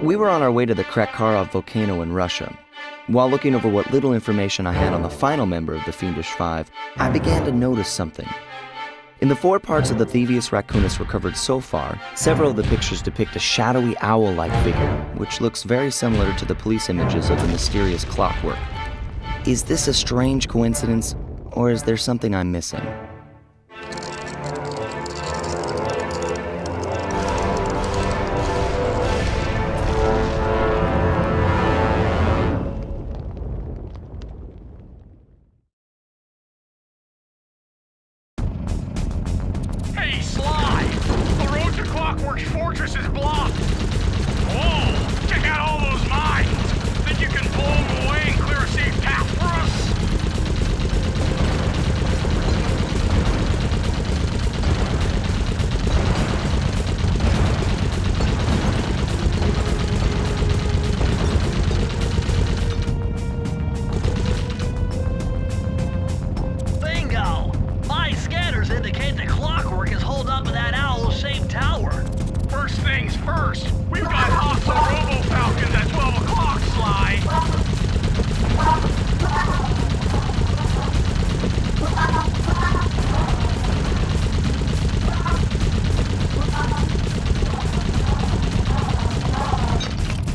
We were on our way to the Krakkarov volcano in Russia. While looking over what little information I had on the final member of the Fiendish Five, I began to notice something. In the 4 parts of the Thievius Raccoonus recovered so far, several of the pictures depict a shadowy owl-like figure, which looks very similar to the police images of the mysterious clockwork. Is this a strange coincidence, or is there something I'm missing? Hey, Sly! The road to Clockwork's fortress is blocked! Whoa! Check out all those mines! Think you can blow them away and clear a safe path for us? Bingo! My scanners indicate the Clockwork is holed up in that owl-shaped tower. First things first, we've got hostile robo-falcons at 12 o'clock, Sly!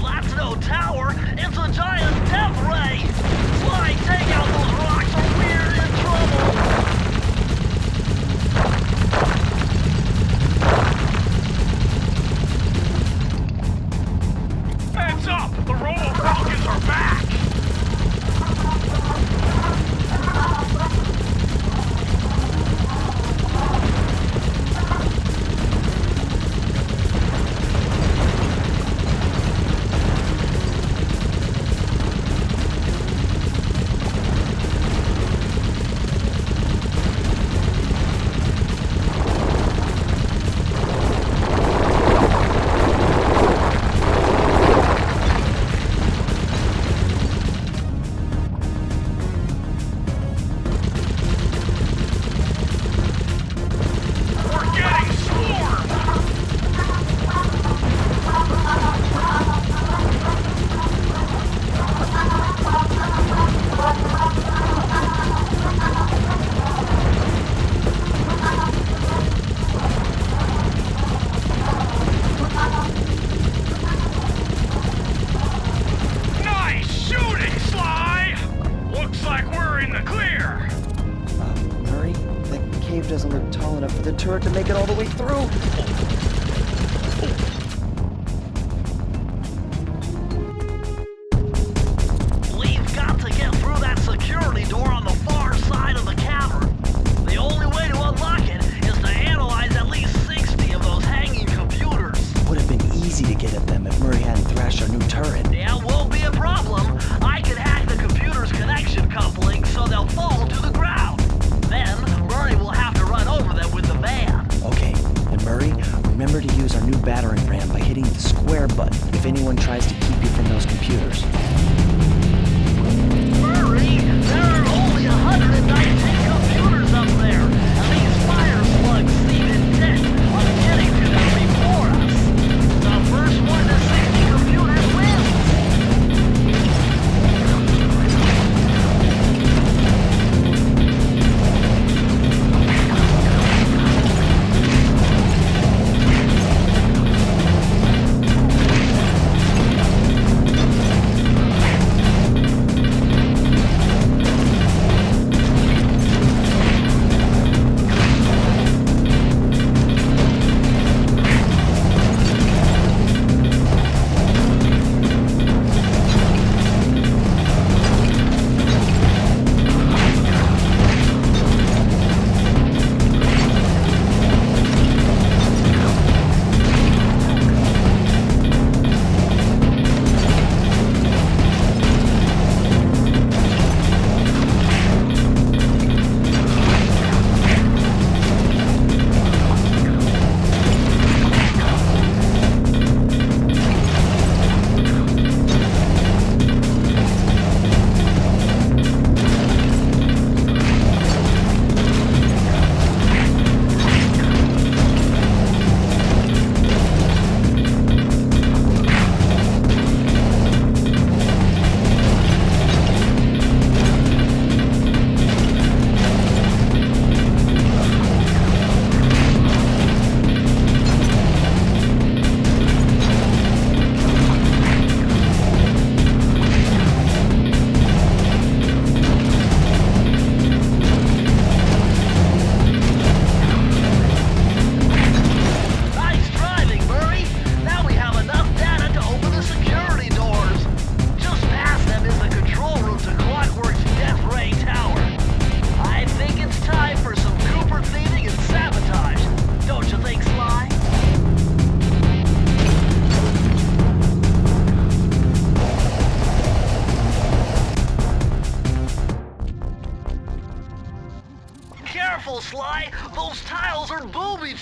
That's no tower, it's a giant death ray! Sly, take out those rocks or we're in trouble! Heads up! The robo-falcons are back! We're getting swarmed! Nice shooting, Sly! Looks like we're in the clear! Murray, that cave doesn't look tall enough for the turret to make it all the way through. We've got to get through that security door on the far side of the cavern. The only way to unlock it is to analyze at least 60 of those hanging computers. Would have been easy to get at them if Murray hadn't thrashed our new turret. Yeah, won't be a problem. I can hack the computer's connection coupling so they'll fall to the ground. Then, Murray will have to run over them with the van. Okay, and Murray, remember to use our new battering ram by hitting the square button if anyone tries to keep you from those computers. Murray, there are only 119 computers up there, and these fire slugs seem intent on getting to them before us. The first one to 60 computers wins.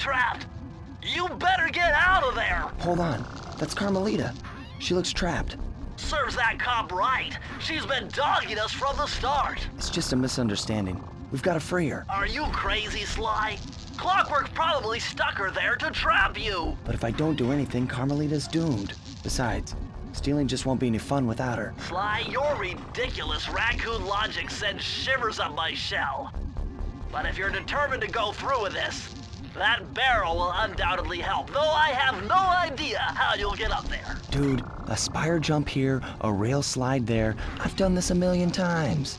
trapped. You better get out of there. Hold on. That's Carmelita. She looks trapped. Serves that cop right. She's been dogging us from the start. It's just a misunderstanding. We've got to free her. Are you crazy, Sly? Clockwork probably stuck her there to trap you. But if I don't do anything, Carmelita's doomed. Besides, stealing just won't be any fun without her. Sly, your ridiculous raccoon logic sends shivers up my shell. But if you're determined to go through with this, that barrel will undoubtedly help, though I have no idea how you'll get up there. Dude, a spire jump here, a rail slide there. I've done this a million times.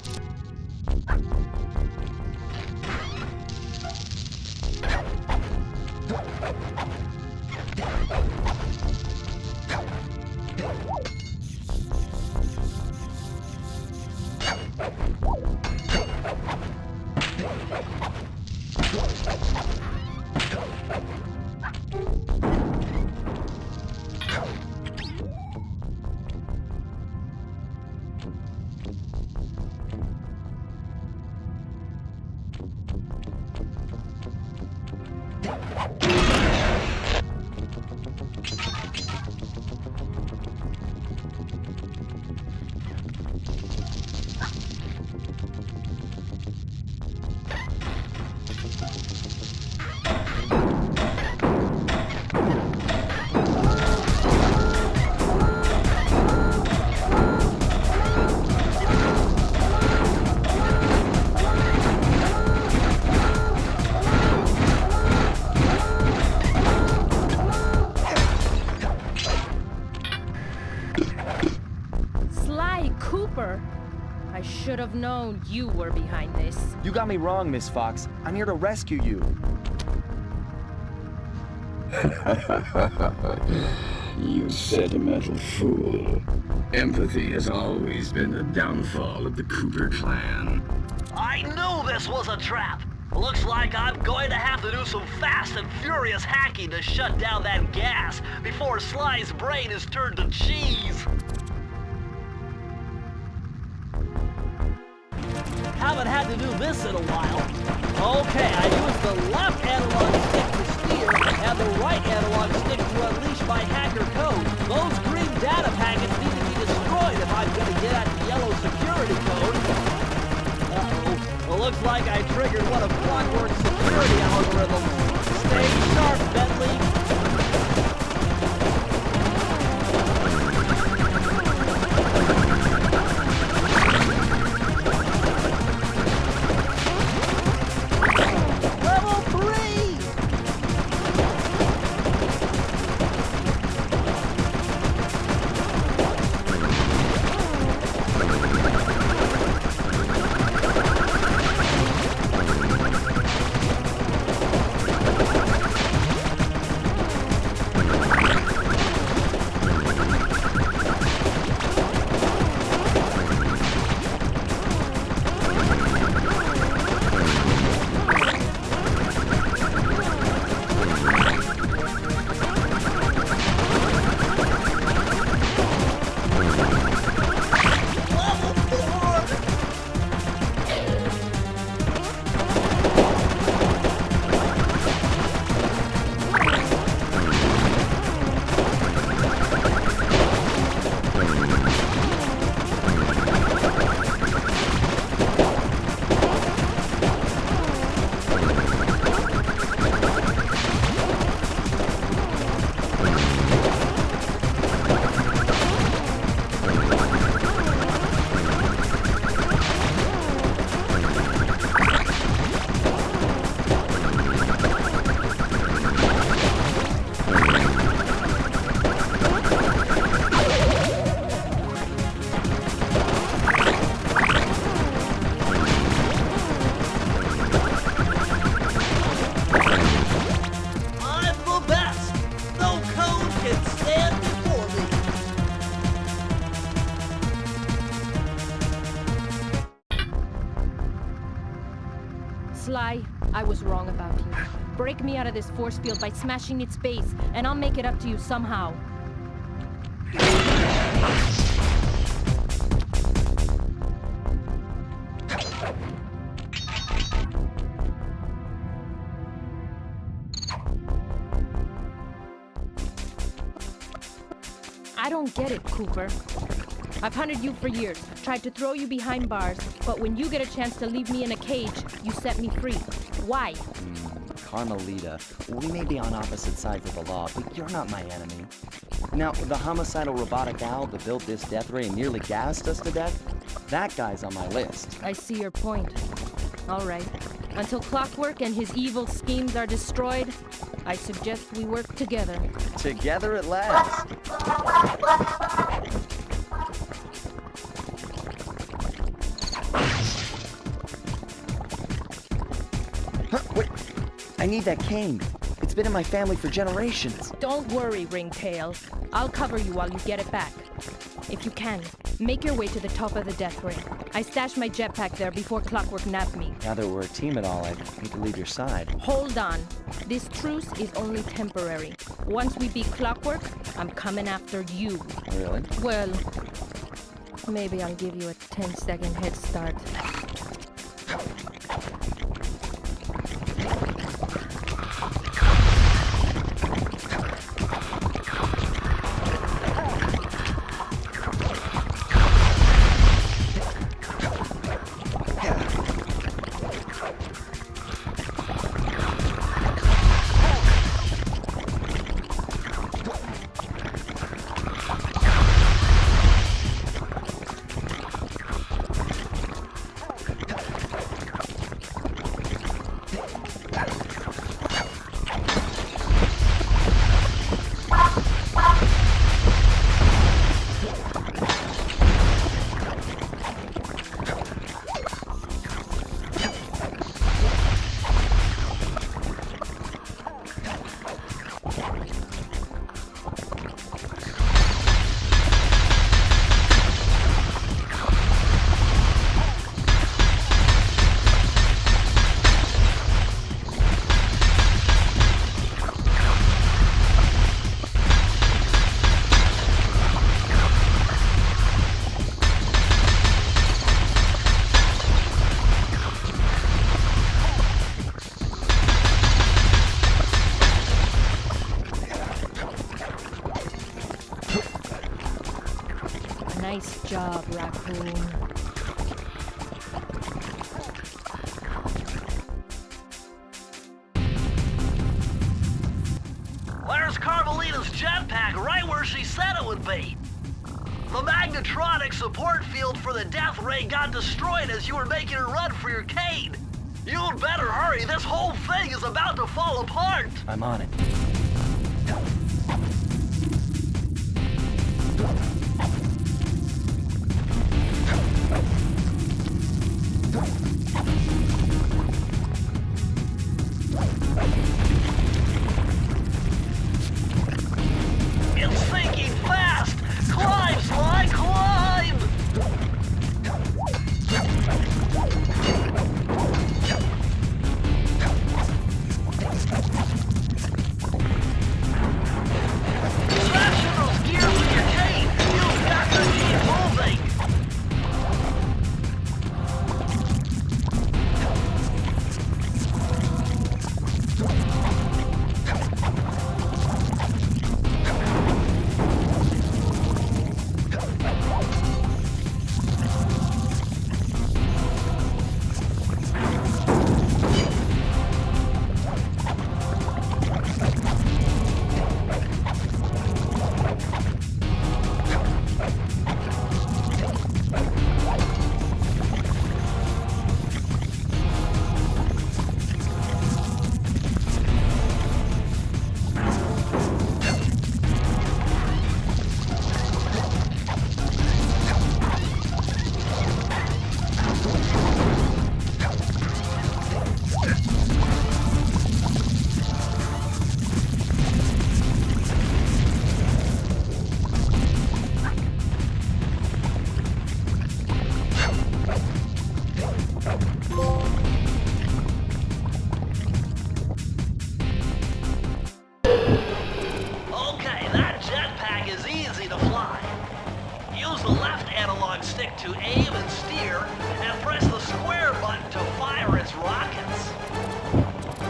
Sly Cooper! I should have known you were behind this. You got me wrong, Miss Fox. I'm here to rescue you. You sentimental fool. Empathy has always been the downfall of the Cooper clan. I knew this was a trap. Looks like I'm going to have to do some fast and furious hacking to shut down that gas before Sly's brain is turned to cheese. Haven't had to do this in a while. Okay, I used the left analog stick to steer and the right analog stick to unleash my hacker code. Those green data packets need to be destroyed if I'm going to get at the yellow security code. Uh-oh. Well, looks like I triggered one of Clockwork's security algorithms. Stay sharp, Bentley. Sly, I was wrong about you. Break me out of this force field by smashing its base, and I'll make it up to you somehow. I don't get it, Cooper. I've hunted you for years, tried to throw you behind bars, but when you get a chance to leave me in a cage, you set me free. Why? Carmelita, we may be on opposite sides of the law, but you're not my enemy. Now, the homicidal robotic owl that built this death ray and nearly gassed us to death, that guy's on my list. I see your point. All right. Until Clockwork and his evil schemes are destroyed, I suggest we work together. Together at last. Huh, wait. I need that cane. It's been in my family for generations. Don't worry, Ringtail. I'll cover you while you get it back. If you can, make your way to the top of the death ray. I stashed my jetpack there before Clockwork nabbed me. Now that we're a team at all, I hate to leave your side. Hold on. This truce is only temporary. Once we beat Clockwork, I'm coming after you. Really? Well, maybe I'll give you a 10-second head start. Nice job, Raccoon. Where's Carmelita's jetpack? Right where she said it would be. The magnetronic support field for the death ray got destroyed as you were making a run for your cane. You'd better hurry. This whole thing is about to fall apart. I'm on it. It's sinking fast! Climb, Sly, climb! Smashing those gears with your cane! You've got to keep moving! Okay, that jetpack is easy to fly. Use the left analog stick to aim and steer, and press the square button to fire its rockets.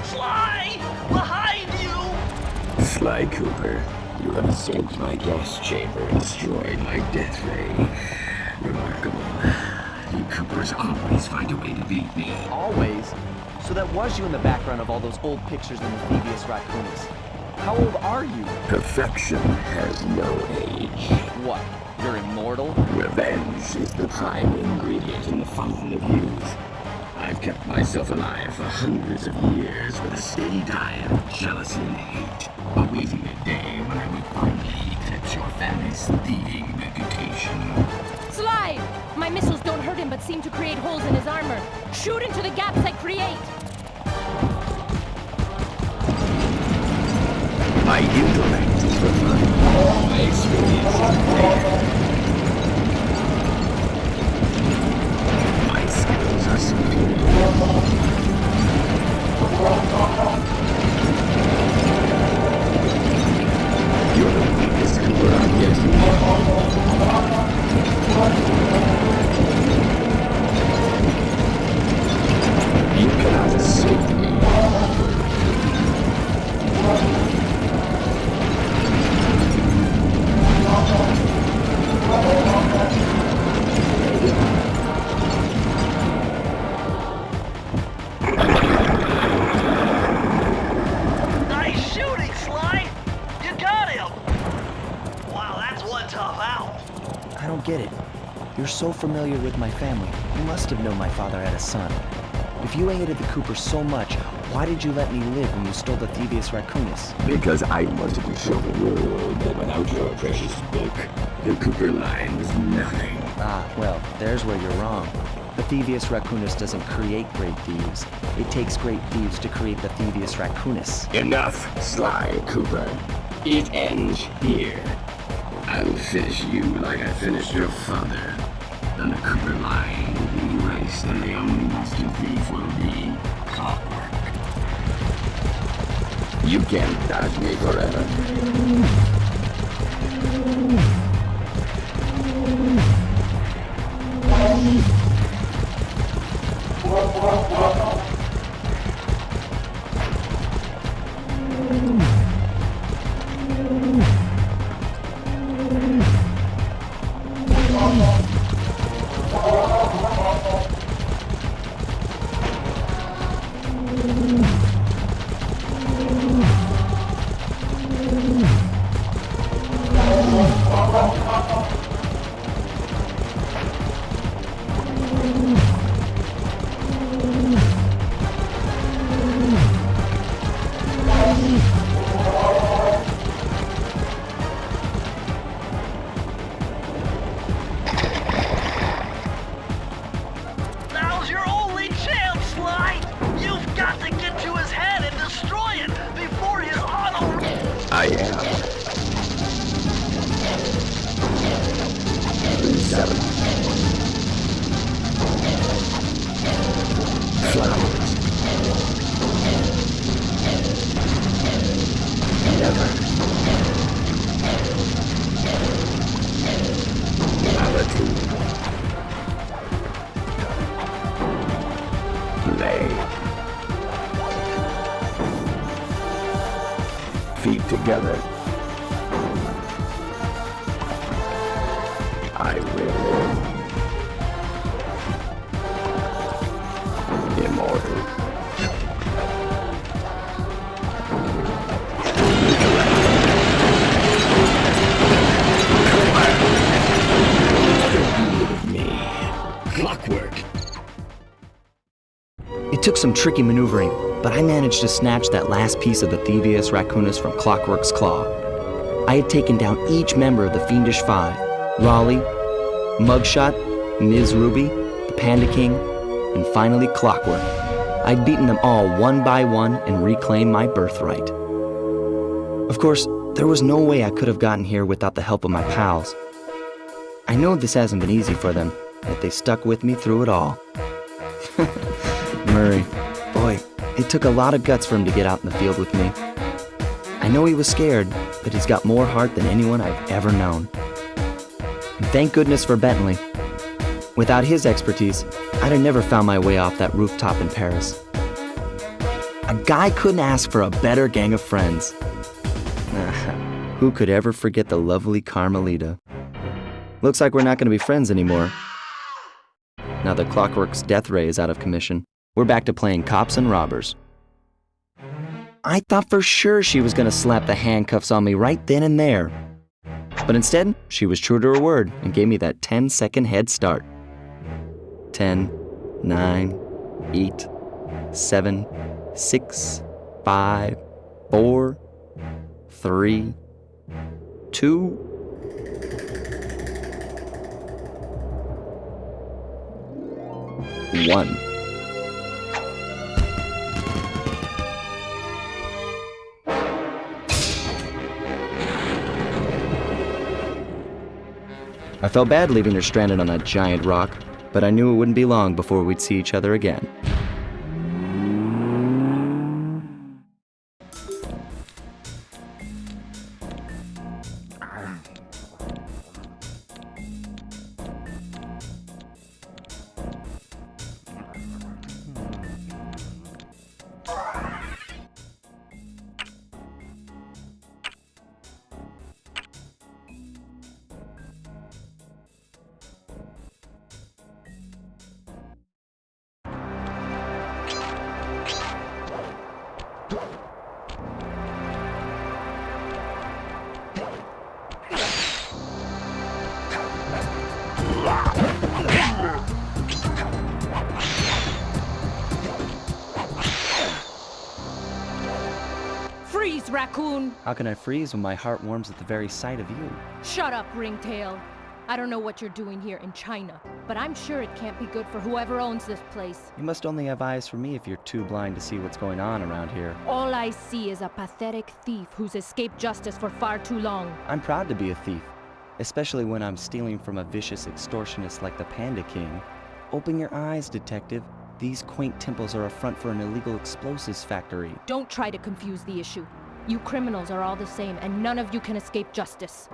Sly! Behind you! Sly Cooper, You have escaped my gas chamber and destroyed my death ray. Remarkable. You Coopers always find a way to beat me. Always? So that was you in the background of all those old pictures in the Thievius Raccoonus. How old are you? Perfection has no age. What? You're immortal? Revenge is the prime ingredient in the fountain of youth. I've kept myself alive for hundreds of years with a steady diet of jealousy and hate, awaiting the day when I will finally eclipse your family's thieving reputation. Sly! My missiles don't hurt him but seem to create holes in his armor. Shoot into the gaps I create! My intellect is refined. My experience is rare. My skills are superior. You're the weakest Cooper I've yet to know. You cannot escape me. Nice shooting, Sly! You got him! Wow, that's one tough owl. I don't get it. You're so familiar with my family. You must have known my father had a son. If you hated the Coopers so much, why did you let me live when you stole the Thievius Raccoonus? Because I wanted to show the world that without your precious book, the Cooper line was nothing. Ah, well, there's where you're wrong. The Thievius Raccoonus doesn't create great thieves. It takes great thieves to create the Thievius Raccoonus. Enough, Sly Cooper. It ends here. I will finish you like I finished your father. Then the Cooper line will be erased, and the only master thief will be Clockwork. You can't dodge me forever. Now's your only chance, Sly! You've got to get to his head and destroy it before his auto... I am. 7. Flowers. Never. Attitude. Lay. Feet together. I will live. Immortal. Me. Clockwork. It took some tricky maneuvering, but I managed to snatch that last piece of the Thievius Raccoonus from Clockwork's claw. I had taken down each member of the Fiendish Five: Raleigh, Mugshot, Ms. Ruby, the Panda King, and finally Clockwork. I'd beaten them all one by one and reclaimed my birthright. Of course, there was no way I could have gotten here without the help of my pals. I know this hasn't been easy for them, yet they stuck with me through it all. Murray, boy, it took a lot of guts for him to get out in the field with me. I know he was scared, but he's got more heart than anyone I've ever known. And thank goodness for Bentley. Without his expertise, I'd have never found my way off that rooftop in Paris. A guy couldn't ask for a better gang of friends. Who could ever forget the lovely Carmelita? Looks like we're not going to be friends anymore. Now that Clockwork's death ray is out of commission, we're back to playing cops and robbers. I thought for sure she was going to slap the handcuffs on me right then and there. But instead, she was true to her word and gave me that 10-second head start. 10, 9, 8, 7, 6, 5, 4, 3, 2, 1. I felt bad leaving her stranded on that giant rock, but I knew it wouldn't be long before we'd see each other again. Freeze, raccoon! How can I freeze when my heart warms at the very sight of you? Shut up, Ringtail. I don't know what you're doing here in China, but I'm sure it can't be good for whoever owns this place. You must only have eyes for me if you're too blind to see what's going on around here. All I see is a pathetic thief who's escaped justice for far too long. I'm proud to be a thief, especially when I'm stealing from a vicious extortionist like the Panda King. Open your eyes, detective. These quaint temples are a front for an illegal explosives factory. Don't try to confuse the issue. You criminals are all the same, and none of you can escape justice.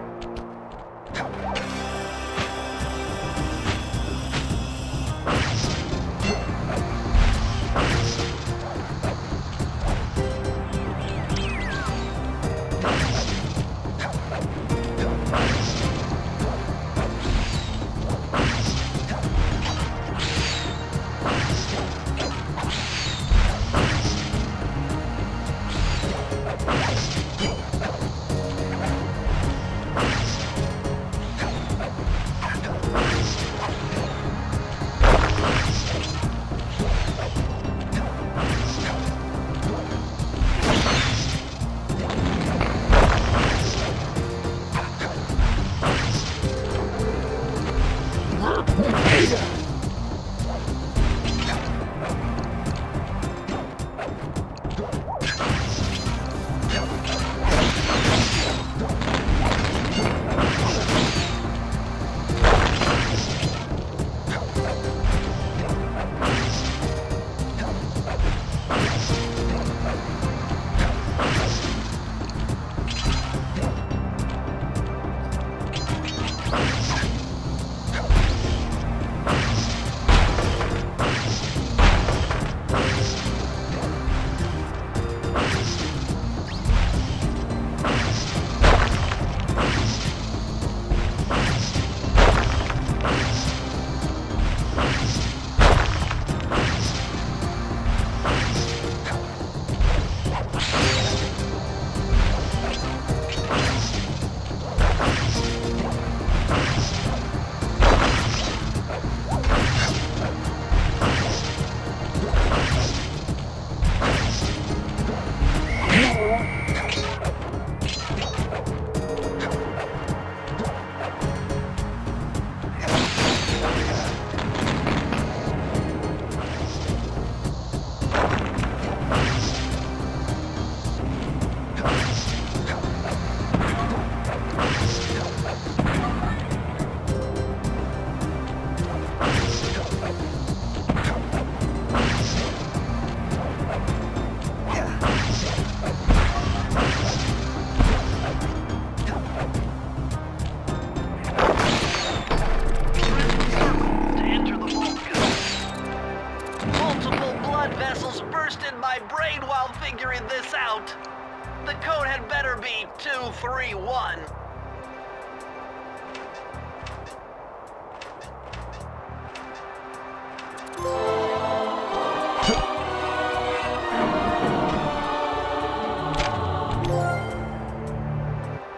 I'd better be 231.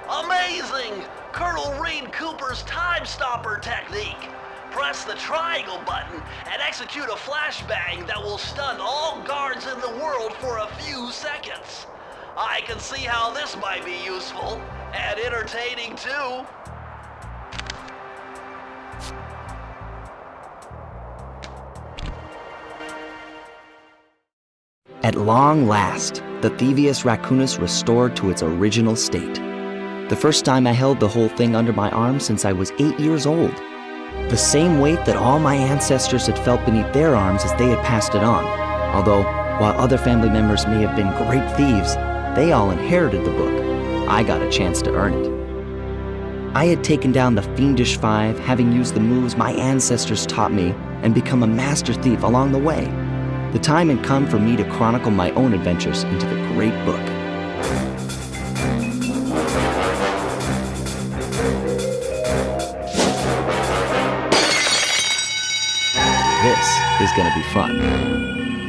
Amazing! Colonel Reed Cooper's time stopper technique. Press the triangle button and execute a flashbang that will stun all guards in the world for a few seconds. I can see how this might be useful and entertaining too. At long last, the Thievius Raccoonus restored to its original state. The first time I held the whole thing under my arm since I was 8 years old. The same weight that all my ancestors had felt beneath their arms as they had passed it on. Although, while other family members may have been great thieves, they all inherited the book. I got a chance to earn it. I had taken down the Fiendish Five, having used the moves my ancestors taught me, and become a master thief along the way. The time had come for me to chronicle my own adventures into the great book. This is gonna be fun.